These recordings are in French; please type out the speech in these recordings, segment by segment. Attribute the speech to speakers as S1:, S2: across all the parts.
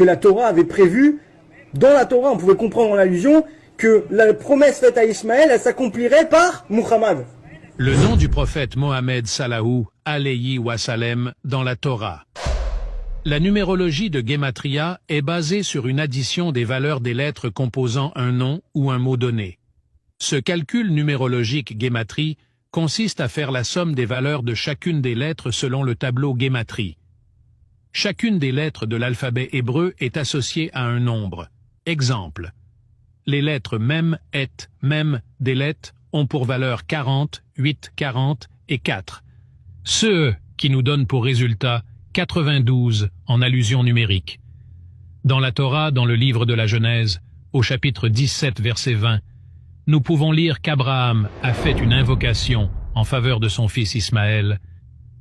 S1: que la Torah avait prévu. Dans la Torah, on pouvait comprendre en allusion que la promesse faite à Ishmaël, elle s'accomplirait par Muhammad.
S2: Le nom du prophète Mohammed Sallahu alayhi wa sallam dans la Torah. La numérologie de Gematria est basée sur une addition des valeurs des lettres composant un nom ou un mot donné. Ce calcul numérologique Gematrie consiste à faire la somme des valeurs de chacune des lettres selon le tableau Gematrie. Chacune des lettres de l'alphabet hébreu est associée à un nombre. Exemple. Les lettres Mem, Et, Mem, Delet ont pour valeur 40, 8, 40 et 4. Ce qui nous donne pour résultat 92 en allusion numérique. Dans la Torah, dans le livre de la Genèse, au chapitre 17, verset 20, nous pouvons lire qu'Abraham a fait une invocation en faveur de son fils Ismaël.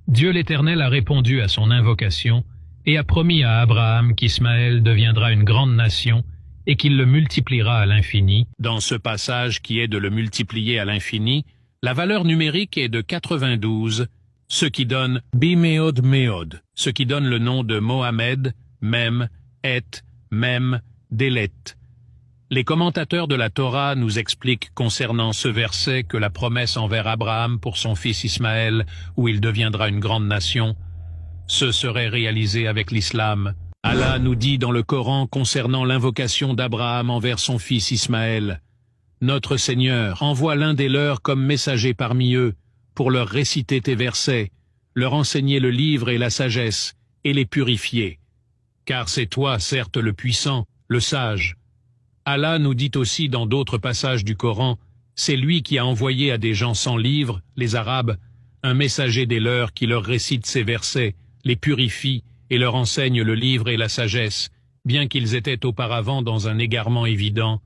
S2: Dieu l'Éternel a répondu à son invocation et a promis à Abraham qu'Ismaël deviendra une grande nation et qu'il le multipliera à l'infini. Dans ce passage qui est de le multiplier à l'infini, la valeur numérique est de 92, ce qui donne Bimeod Meod, ce qui donne le nom de Mohamed, Mem, Et, Mem, Delet. Les commentateurs de la Torah nous expliquent concernant ce verset que la promesse envers Abraham pour son fils Ismaël, où il deviendra une grande nation, ce serait réalisé avec l'islam. Allah nous dit dans le Coran concernant l'invocation d'Abraham envers son fils Ismaël, « Notre Seigneur envoie l'un des leurs comme messager parmi eux, pour leur réciter tes versets, leur enseigner le livre et la sagesse, et les purifier. Car c'est toi, certes, le puissant, le sage. » Allah nous dit aussi dans d'autres passages du Coran, c'est lui qui a envoyé à des gens sans livre, les Arabes, un messager des leurs qui leur récite ces versets, les purifie et leur enseigne le livre et la sagesse, bien qu'ils étaient auparavant dans un égarement évident.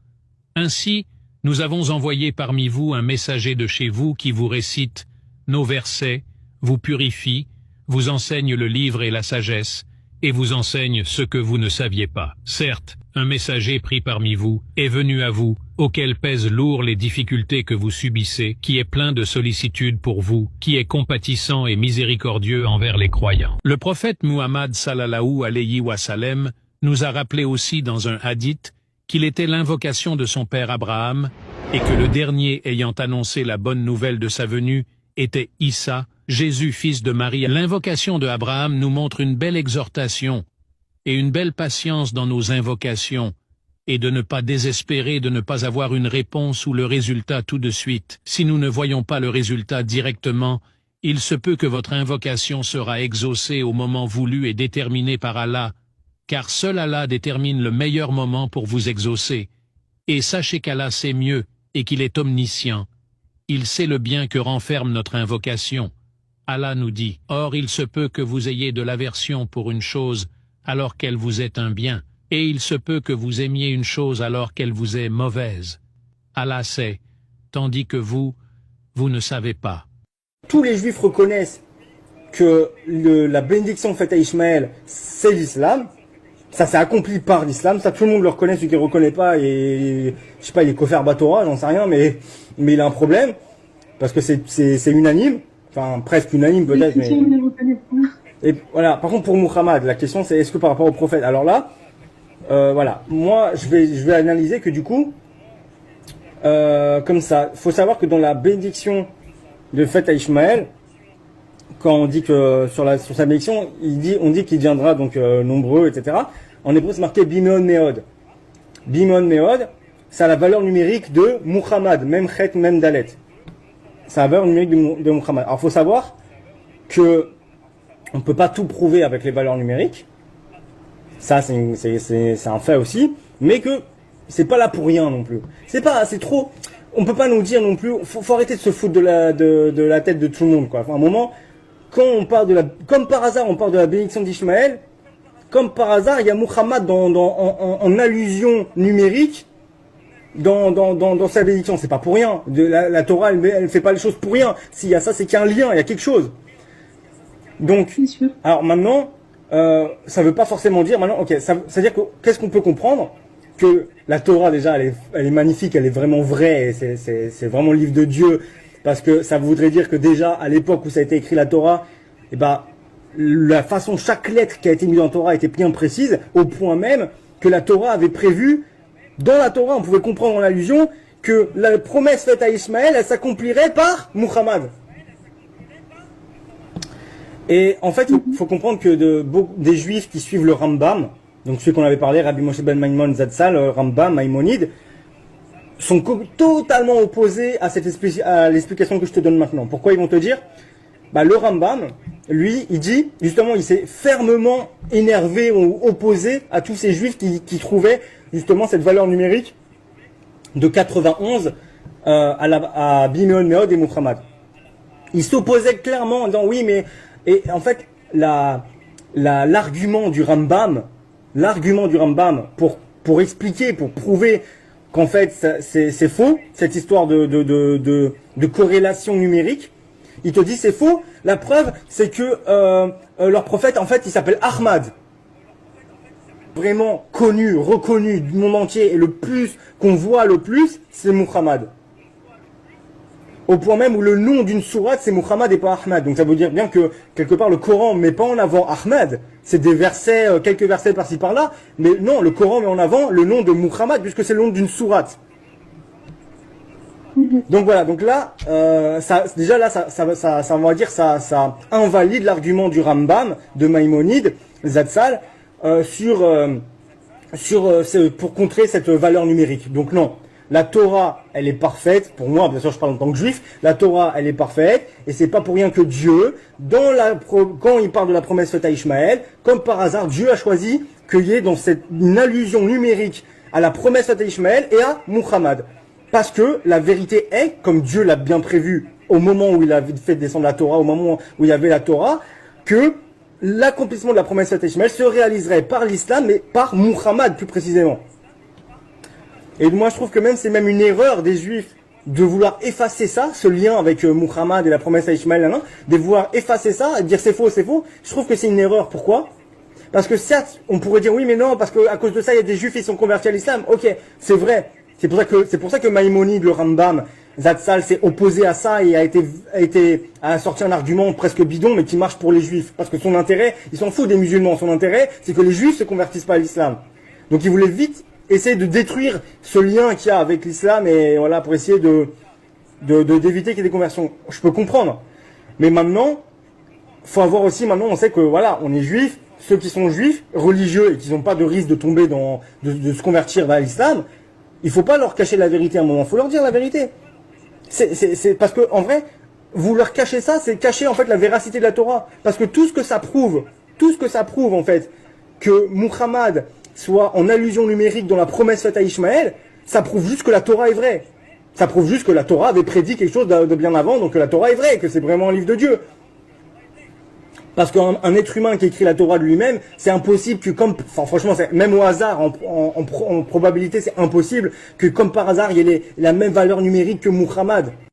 S2: Ainsi, nous avons envoyé parmi vous un messager de chez vous qui vous récite nos versets, vous purifie, vous enseigne le livre et la sagesse, et vous enseigne ce que vous ne saviez pas. Certes, un messager pris parmi vous est venu à vous, auquel pèsent lourd les difficultés que vous subissez, qui est plein de sollicitude pour vous, qui est compatissant et miséricordieux envers les croyants. Le prophète Muhammad sallallahu alayhi wa sallam nous a rappelé aussi dans un hadith qu'il était l'invocation de son père Abraham et que le dernier ayant annoncé la bonne nouvelle de sa venue était Issa, Jésus fils de Marie. L'invocation de Abraham nous montre une belle exhortation et une belle patience dans nos invocations, et de ne pas désespérer de ne pas avoir une réponse ou le résultat tout de suite. Si nous ne voyons pas le résultat directement, il se peut que votre invocation sera exaucée au moment voulu et déterminé par Allah, car seul Allah détermine le meilleur moment pour vous exaucer. Et sachez qu'Allah sait mieux et qu'il est omniscient. Il sait le bien que renferme notre invocation. Allah nous dit, « Or il se peut que vous ayez de l'aversion pour une chose alors qu'elle vous est un bien, et il se peut que vous aimiez une chose alors qu'elle vous est mauvaise. Allah sait, tandis que vous ne savez pas. »
S1: Tous les Juifs reconnaissent que la bénédiction faite à Ishmaël, c'est l'islam. Ça s'est accompli par l'islam, ça tout le monde le reconnaît, celui qui ne le reconnaît pas, et je sais pas, il est Kofer Batora, j'en sais rien, mais il a un problème, parce que c'est unanime, enfin presque unanime peut-être, mais... Et voilà, par contre pour Muhammad, la question c'est est-ce que par rapport au prophète, alors là, voilà, moi je vais analyser que du coup, comme ça, faut savoir que dans la bénédiction de faite à Ishmaël, quand on dit que sur sa bénédiction, on dit qu'il deviendra donc nombreux, etc. En hébreu c'est marqué Bimeon Meod. Bimeon Meod, ça a la valeur numérique de Muhammad, même Chet, même Dalet. Ça a la valeur numérique de Muhammad. Alors faut savoir que on ne peut pas tout prouver avec les valeurs numériques. Ça, c'est un fait aussi. Mais que c'est pas là pour rien non plus. C'est trop. On peut pas nous dire non plus. Faut arrêter de se foutre de la tête de tout le monde, quoi. Enfin, à un moment, quand on parle comme par hasard, on parle de la bénédiction d'Ishmaël. Comme par hasard, il y a Muhammad en allusion numérique dans sa bénédiction. C'est pas pour rien. La Torah, elle fait pas les choses pour rien. S'il y a ça, c'est qu'il y a un lien, il y a quelque chose. Donc, alors maintenant, ça veut pas forcément dire, maintenant, ok, ça veut dire que, qu'est-ce qu'on peut comprendre? Que la Torah, déjà, elle est magnifique, elle est vraiment vraie, c'est vraiment le livre de Dieu, parce que ça voudrait dire que déjà, à l'époque où ça a été écrit la Torah, eh ben, la façon, chaque lettre qui a été mise dans la Torah était bien précise, au point même que la Torah avait prévu, dans la Torah, on pouvait comprendre en allusion, que la promesse faite à Ishmaël, elle s'accomplirait par Muhammad. Et en fait, il faut comprendre que des juifs qui suivent le Rambam, donc ceux qu'on avait parlé, Rabbi Moshe ben Maimon Zatzal, Rambam, Maïmonide, sont totalement opposés à l'explication que je te donne maintenant. Pourquoi ils vont te dire? Le Rambam, lui, il dit, justement, il s'est fermement énervé ou opposé à tous ces juifs qui trouvaient justement cette valeur numérique de 91 à Bimeon Meod et Muhammad. Il s'opposait clairement en disant oui, mais et en fait l'argument du Rambam pour expliquer, pour prouver qu'en fait c'est faux, cette histoire de corrélation numérique, il te dit c'est faux. La preuve, c'est que leur prophète, en fait, il s'appelle Ahmad. Vraiment connu, reconnu du monde entier, et le plus qu'on voit le plus, c'est Muhammad. Au point même où le nom d'une sourate, c'est Muhammad et pas Ahmad. Donc ça veut dire bien que, quelque part, le Coran met pas en avant Ahmad. C'est des versets, quelques versets par-ci par-là. Mais non, le Coran met en avant le nom de Muhammad, puisque c'est le nom d'une sourate. Donc voilà, donc là, ça on va dire, ça invalide l'argument du Rambam, de Maïmonide, Zatzal, pour contrer cette valeur numérique. Donc non. La Torah, elle est parfaite, pour moi, bien sûr je parle en tant que juif, la Torah, elle est parfaite, et c'est pas pour rien que Dieu, quand il parle de la promesse faite à Ishmaël, comme par hasard, Dieu a choisi qu'il y ait dans une allusion numérique à la promesse faite à Ishmaël et à Muhammad. Parce que la vérité est, comme Dieu l'a bien prévu au moment où il a fait descendre la Torah, au moment où il y avait la Torah, que l'accomplissement de la promesse faite à Ishmaël se réaliserait par l'islam, mais par Muhammad plus précisément. Et moi je trouve que c'est même une erreur des juifs de vouloir effacer ça, ce lien avec Muhammad et la promesse à Ishmaël, de vouloir effacer ça et de dire c'est faux. Je trouve que c'est une erreur. Pourquoi? Parce que certes, on pourrait dire oui mais non, parce que à cause de ça il y a des juifs qui sont convertis à l'islam. Ok, c'est vrai. C'est pour ça que Maïmonide, le Rambam, Zatzal s'est opposé à ça et a sorti un argument presque bidon mais qui marche pour les juifs. Parce que son intérêt, il s'en fout des musulmans. Son intérêt, c'est que les juifs se convertissent pas à l'islam. Donc il voulait vite essayer de détruire ce lien qu'il y a avec l'islam et voilà, pour essayer d'éviter qu'il y ait des conversions. Je peux comprendre. Mais maintenant, faut avoir aussi, on sait que voilà, on est juifs, ceux qui sont juifs, religieux et qui n'ont pas de risque de tomber de se convertir vers l'islam, il faut pas leur cacher la vérité à un moment, il faut leur dire la vérité. C'est parce que, en vrai, vous leur cachez ça, c'est cacher, en fait, la véracité de la Torah. Parce que tout ce que ça prouve, en fait, que Muhammad soit en allusion numérique dans la promesse faite à Ishmaël, ça prouve juste que la Torah est vraie. Ça prouve juste que la Torah avait prédit quelque chose de bien avant, donc que la Torah est vraie, que c'est vraiment un livre de Dieu. Parce qu'un être humain qui écrit la Torah de lui-même, c'est impossible que franchement, même au hasard, en probabilité, c'est impossible que comme par hasard, il y ait la même valeur numérique que Muhammad.